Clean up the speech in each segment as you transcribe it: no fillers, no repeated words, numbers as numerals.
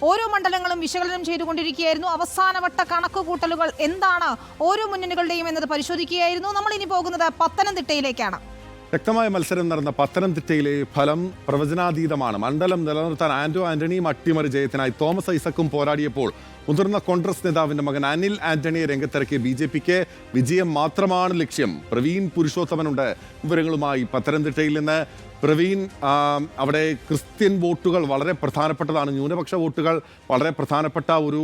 ഓരോ മണ്ഡലങ്ങളും വിശകലനം ചെയ്തുകൊണ്ടിരിക്കുകയായിരുന്നു. അവസാനവട്ട കണക്കുകൂട്ടലുകൾ എന്താണ് ഓരോ മുന്നണികളുടെയും എന്നത് പരിശോധിക്കുകയായിരുന്നു. നമ്മൾ ഇനി പോകുന്നത് പത്തനംതിട്ടയിലേക്കാണ്. ശക്തമായ മത്സരം നടന്ന പത്തനംതിട്ടയിലെ ഫലം പ്രവചനാതീതമാണ്. മണ്ഡലം നിലനിർത്താൻ ആന്റണിയും അട്ടിമറി ജയത്തിനായി തോമസ് ഐസക്കും പോരാടിയപ്പോൾ മുതിർന്ന കോൺഗ്രസ് നേതാവിന്റെ മകൻ അനിൽ ആന്റണിയെ രംഗത്തിറക്കിയ BJPക്ക് വിജയം മാത്രമാണ് ലക്ഷ്യം. പ്രവീൺ പുരുഷോത്തമനുണ്ട് വിവരങ്ങളുമായി പത്തനംതിട്ടയിൽ നിന്ന്. പ്രവീൺ, അവിടെ ക്രിസ്ത്യൻ വോട്ടുകൾ വളരെ പ്രധാനപ്പെട്ടതാണ്, ന്യൂനപക്ഷ വോട്ടുകൾ വളരെ പ്രധാനപ്പെട്ട ഒരു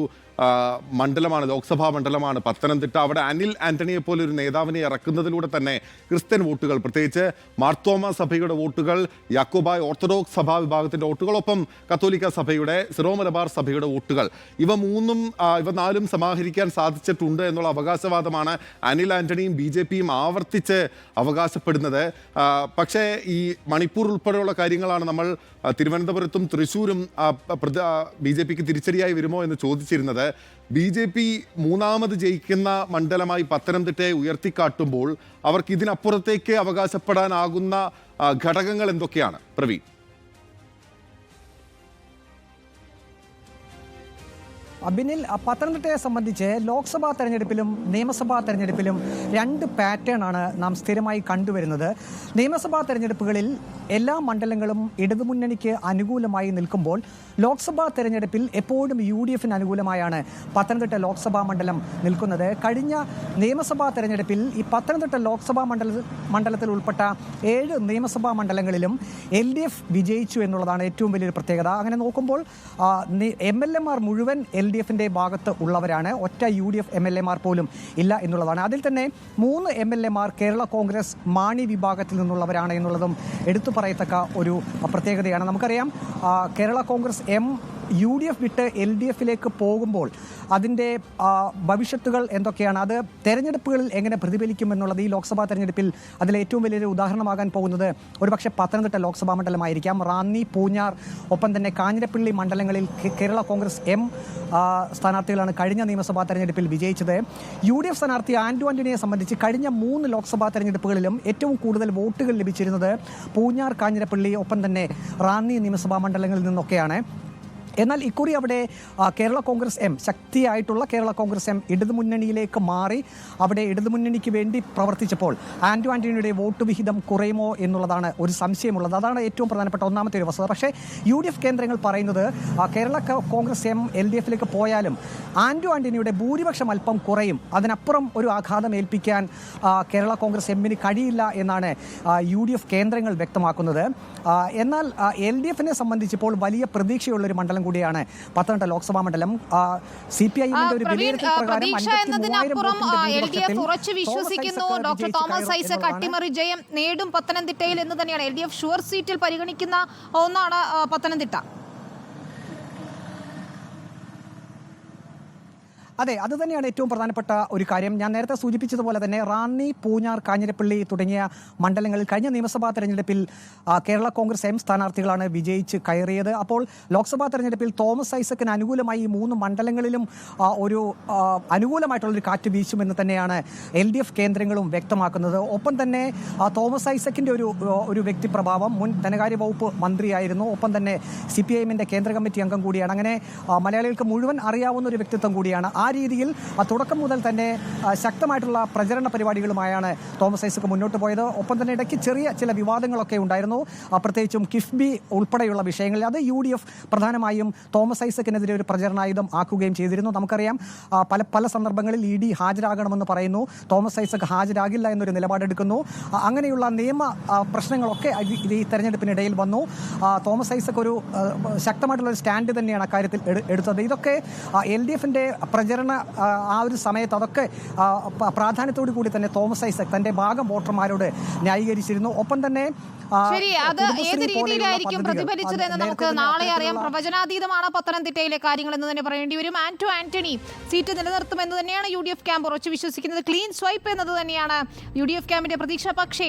മണ്ഡലമാണ്, ലോക്സഭാ മണ്ഡലമാണ് പത്തനംതിട്ട. അവിടെ അനിൽ ആന്റണിയെ പോലെ ഒരു നേതാവിനെ ഇറക്കുന്നതിലൂടെ തന്നെ ക്രിസ്ത്യൻ വോട്ടുകൾ, പ്രത്യേകിച്ച് മാർത്തോമ സഭയുടെ വോട്ടുകൾ, യാക്കോബായ ഓർത്തഡോക്സ് സഭാ വിഭാഗത്തിന്റെ വോട്ടുകൾ, ഒപ്പം കത്തോലിക്ക സഭയുടെ, സിറോ മലബാർ സഭയുടെ വോട്ടുകൾ, ഇവ നാലും സമാഹരിക്കാൻ സാധിച്ചിട്ടുണ്ട് എന്നുള്ള അവകാശവാദമാണ് അനിൽ ആന്റണിയും BJPയും ആവർത്തിച്ച് അവകാശപ്പെടുന്നത്. പക്ഷേ ഈ മണിപ്പൂർ ഉൾപ്പെടെയുള്ള കാര്യങ്ങളാണ് നമ്മൾ തിരുവനന്തപുരത്തും തൃശ്ശൂരും BJPക്ക് തിരിച്ചടിയായി വരുമോ എന്ന് ചോദിച്ചിരുന്നത്. BJP മൂന്നാമത് ജയിക്കുന്ന മണ്ഡലമായി പത്തനംതിട്ടയെ ഉയർത്തിക്കാട്ടുമ്പോൾ അവർക്ക് ഇതിനപ്പുറത്തേക്ക് അവകാശപ്പെടാനാകുന്ന ഘടകങ്ങൾ എന്തൊക്കെയാണ് പ്രവീൺ? അബിനിൽ, പത്തനംതിട്ടയെ സംബന്ധിച്ച് ലോക്സഭാ തെരഞ്ഞെടുപ്പിലും നിയമസഭാ തെരഞ്ഞെടുപ്പിലും രണ്ട് പാറ്റേൺ ആണ് നാം സ്ഥിരമായി കണ്ടുവരുന്നത്. നിയമസഭാ തെരഞ്ഞെടുപ്പുകളിൽ എല്ലാ മണ്ഡലങ്ങളും ഇടതുമുന്നണിക്ക് അനുകൂലമായി നിൽക്കുമ്പോൾ ലോക്സഭാ തെരഞ്ഞെടുപ്പിൽ എപ്പോഴും UDFന് അനുകൂലമായാണ് പത്തനംതിട്ട ലോക്സഭാ മണ്ഡലം നിൽക്കുന്നത്. കഴിഞ്ഞ നിയമസഭാ തെരഞ്ഞെടുപ്പിൽ ഈ പത്തനംതിട്ട ലോക്സഭാ മണ്ഡലത്തിൽ ഉൾപ്പെട്ട 7 നിയമസഭാ മണ്ഡലങ്ങളിലും LDF വിജയിച്ചു എന്നുള്ളതാണ് ഏറ്റവും വലിയൊരു പ്രത്യേകത. അങ്ങനെ നോക്കുമ്പോൾ MLA മുഴുവൻ LDFന്റെ ഭാഗത്ത് ഉള്ളവരാണ്. ഒറ്റ UDF MLA പോലും ഇല്ല എന്നുള്ളതാണ്. അതിൽ തന്നെ 3 MLA കേരള കോൺഗ്രസ് മാണി വിഭാഗത്തിൽ നിന്നുള്ളവരാണ് എന്നുള്ളതും എടുത്തു പറയത്തക്ക ഒരു പ്രത്യേകതയാണ്. നമുക്കറിയാം, കേരള കോൺഗ്രസ് UDF വിട്ട് LDFിലേക്ക് പോകുമ്പോൾ അതിൻ്റെ ഭവിഷ്യത്തുകൾ എന്തൊക്കെയാണ്, അത് തെരഞ്ഞെടുപ്പുകളിൽ എങ്ങനെ പ്രതിഫലിക്കുമെന്നുള്ളത് ഈ ലോക്സഭാ തെരഞ്ഞെടുപ്പിൽ അതിൽ ഏറ്റവും വലിയൊരു ഉദാഹരണമാകാൻ പോകുന്നത് ഒരുപക്ഷെ പത്തനംതിട്ട ലോക്സഭാ മണ്ഡലമായിരിക്കാം. റാന്നി, പൂഞ്ഞാർ, ഒപ്പം തന്നെ കാഞ്ഞിരപ്പള്ളി മണ്ഡലങ്ങളിൽ കേരള കോൺഗ്രസ് സ്ഥാനാർത്ഥികളാണ് കഴിഞ്ഞ നിയമസഭാ തെരഞ്ഞെടുപ്പിൽ വിജയിച്ചത്. UDF സ്ഥാനാർത്ഥി ആന്റണിയെ സംബന്ധിച്ച് കഴിഞ്ഞ 3 ലോക്സഭാ തെരഞ്ഞെടുപ്പുകളിലും ഏറ്റവും കൂടുതൽ വോട്ടുകൾ ലഭിച്ചിരുന്നത് പൂഞ്ഞാർ, കാഞ്ഞിരപ്പള്ളി, ഒപ്പം തന്നെ റാന്നി നിയമസഭാ മണ്ഡലങ്ങളിൽ നിന്നൊക്കെയാണ്. എന്നാൽ ഇക്കുറി അവിടെ കേരള കോൺഗ്രസ് ശക്തിയായിട്ടുള്ള കേരള കോൺഗ്രസ് ഇടതുമുന്നണിയിലേക്ക് മാറി അവിടെ ഇടതുമുന്നണിക്ക് വേണ്ടി പ്രവർത്തിച്ചപ്പോൾ ആന്റണിയുടെ വോട്ട് വിഹിതം കുറയുമോ എന്നുള്ളതാണ് ഒരു സംശയമുള്ളത്. അതാണ് ഏറ്റവും പ്രധാനപ്പെട്ട ഒന്നാമത്തെ ഒരു വസ്തുത. പക്ഷേ UDF കേന്ദ്രങ്ങൾ പറയുന്നത് കേരള കോൺഗ്രസ് LDFിലേക്ക് പോയാലും ആന്റണിയുടെ ഭൂരിപക്ഷം അല്പം കുറയും, അതിനപ്പുറം ഒരു ആഘാതം ഏൽപ്പിക്കാൻ കേരള കോൺഗ്രസ് എമ്മിന് കഴിയില്ല എന്നാണ് UDF കേന്ദ്രങ്ങൾ വ്യക്തമാക്കുന്നത്. എന്നാൽ LDFിനെ സംബന്ധിച്ചിപ്പോൾ വലിയ പ്രതീക്ഷയുള്ളൊരു മണ്ഡലം കൂടിയാണ് പത്തനംതിട്ട ലോക്സഭാ മണ്ഡലം. CPIഎമ്മിന്റെ ഒരു വിലയിരുത്തൽ പ്രകാരം ഉറച്ചു വിശ്വസിക്കുന്നു ഡോക്ടർ തോമസ് ഐസക് അട്ടിമറി ജയം നേടും പത്തനംതിട്ടയിൽ എന്ന് തന്നെയാണ്. LDF ഷുവർ സീറ്റിൽ പരിഗണിക്കുന്ന ഒന്നാണ് പത്തനംതിട്ട. അതെ, അത് തന്നെയാണ് ഏറ്റവും പ്രധാനപ്പെട്ട ഒരു കാര്യം. ഞാൻ നേരത്തെ സൂചിപ്പിച്ചതുപോലെ തന്നെ റാന്നി, പൂഞ്ഞാർ, കാഞ്ഞിരപ്പള്ളി തുടങ്ങിയ മണ്ഡലങ്ങളിൽ കഴിഞ്ഞ നിയമസഭാ തെരഞ്ഞെടുപ്പിൽ കേരള കോൺഗ്രസ് സ്ഥാനാർത്ഥികളാണ് വിജയിച്ച് കയറിയത്. അപ്പോൾ ലോക്സഭാ തെരഞ്ഞെടുപ്പിൽ തോമസ് ഐസക്കിന് അനുകൂലമായി ഈ 3 മണ്ഡലങ്ങളിലും ഒരു അനുകൂലമായിട്ടുള്ളൊരു കാറ്റ് വീശുമെന്ന് തന്നെയാണ് LDF കേന്ദ്രങ്ങളും വ്യക്തമാക്കുന്നത്. ഒപ്പം തന്നെ തോമസ് ഐസക്കിൻ്റെ ഒരു വ്യക്തിപ്രഭാവം, മുൻ ധനകാര്യ വകുപ്പ് മന്ത്രിയായിരുന്നു, ഒപ്പം തന്നെ CPIഎമ്മിൻ്റെ കേന്ദ്ര കമ്മിറ്റി അംഗം കൂടിയാണ്. അങ്ങനെ മലയാളികൾക്ക് മുഴുവൻ അറിയാവുന്ന ഒരു വ്യക്തിത്വം കൂടിയാണ്. ആ രീതിയിൽ തുടക്കം മുതൽ തന്നെ ശക്തമായിട്ടുള്ള പ്രചരണ പരിപാടികളുമായാണ് തോമസ് ഐസക് മുന്നോട്ട് പോയത്. ഒപ്പം തന്നെ ഇടയ്ക്ക് ചെറിയ ചില വിവാദങ്ങളൊക്കെ ഉണ്ടായിരുന്നു, പ്രത്യേകിച്ചും കിഫ്ബി ഉൾപ്പെടെയുള്ള വിഷയങ്ങളിൽ. അത് UDF പ്രധാനമായും തോമസ് ഐസക്കിനെതിരെ ഒരു പ്രചരണായുധം ആക്കുകയും ചെയ്തിരുന്നു. നമുക്കറിയാം, പല സന്ദർഭങ്ങളിൽ ED ഹാജരാകണമെന്ന് പറയുന്നു, തോമസ് ഐസക് ഹാജരാകില്ല എന്നൊരു നിലപാടെടുക്കുന്നു. അങ്ങനെയുള്ള നിയമ പ്രശ്നങ്ങളൊക്കെ ഈ തെരഞ്ഞെടുപ്പിനിടയിൽ വന്നു. തോമസ് ഐസക് ഒരു ശക്തമായിട്ടുള്ള ഒരു സ്റ്റാൻഡ് തന്നെയാണ് അക്കാര്യത്തിൽ എടുത്തത്. ഇതൊക്കെ LDFിൻ്റെ പ്രചരണ ആ ഒരു സമയത്ത് അതൊക്കെ പ്രാധാന്യത്തോടു കൂടി തന്നെ തോമസ് ഐസക് തന്റെ ഭാഗം വോട്ടർമാരോട് ന്യായീകരിച്ചിരുന്നു. ഒപ്പം തന്നെ ശരി, അത് ഏത് രീതിയിലായിരിക്കും പ്രതിഫലിച്ചത് എന്ന് നമുക്ക് നാളെ അറിയാം. പ്രവചനാതീതമാണ് പത്തനംതിട്ടയിലെ കാര്യങ്ങൾ എന്ന് തന്നെ പറയേണ്ടി വരും. ആന്റണി സീറ്റ് നിലനിർത്തുമെന്ന് തന്നെയാണ് UDF ക്യാമ്പ് ഉറച്ചു വിശ്വസിക്കുന്നത്. ക്ലീൻ സ്വൈപ്പ് എന്നത് തന്നെയാണ് UDF ക്യാമ്പിന്റെ പ്രതീക്ഷ. പക്ഷേ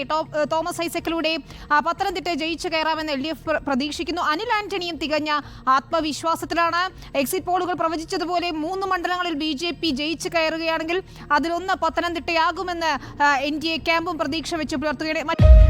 തോമസ് ഐസക്കിലൂടെ പത്തനംതിട്ട ജയിച്ചു കയറാമെന്ന് LDF പ്രതീക്ഷിക്കുന്നു. അനിൽ ആന്റണിയും തികഞ്ഞ ആത്മവിശ്വാസത്തിലാണ്. എക്സിറ്റ് പോളുകൾ പ്രവചിച്ചതുപോലെ 3 മണ്ഡലങ്ങളിൽ BJP ജയിച്ചു കയറുകയാണെങ്കിൽ അതിലൊന്ന് പത്തനംതിട്ടയാകുമെന്ന് NDA ക്യാമ്പും പ്രതീക്ഷ വെച്ച് പുലർത്തുകയാണ്.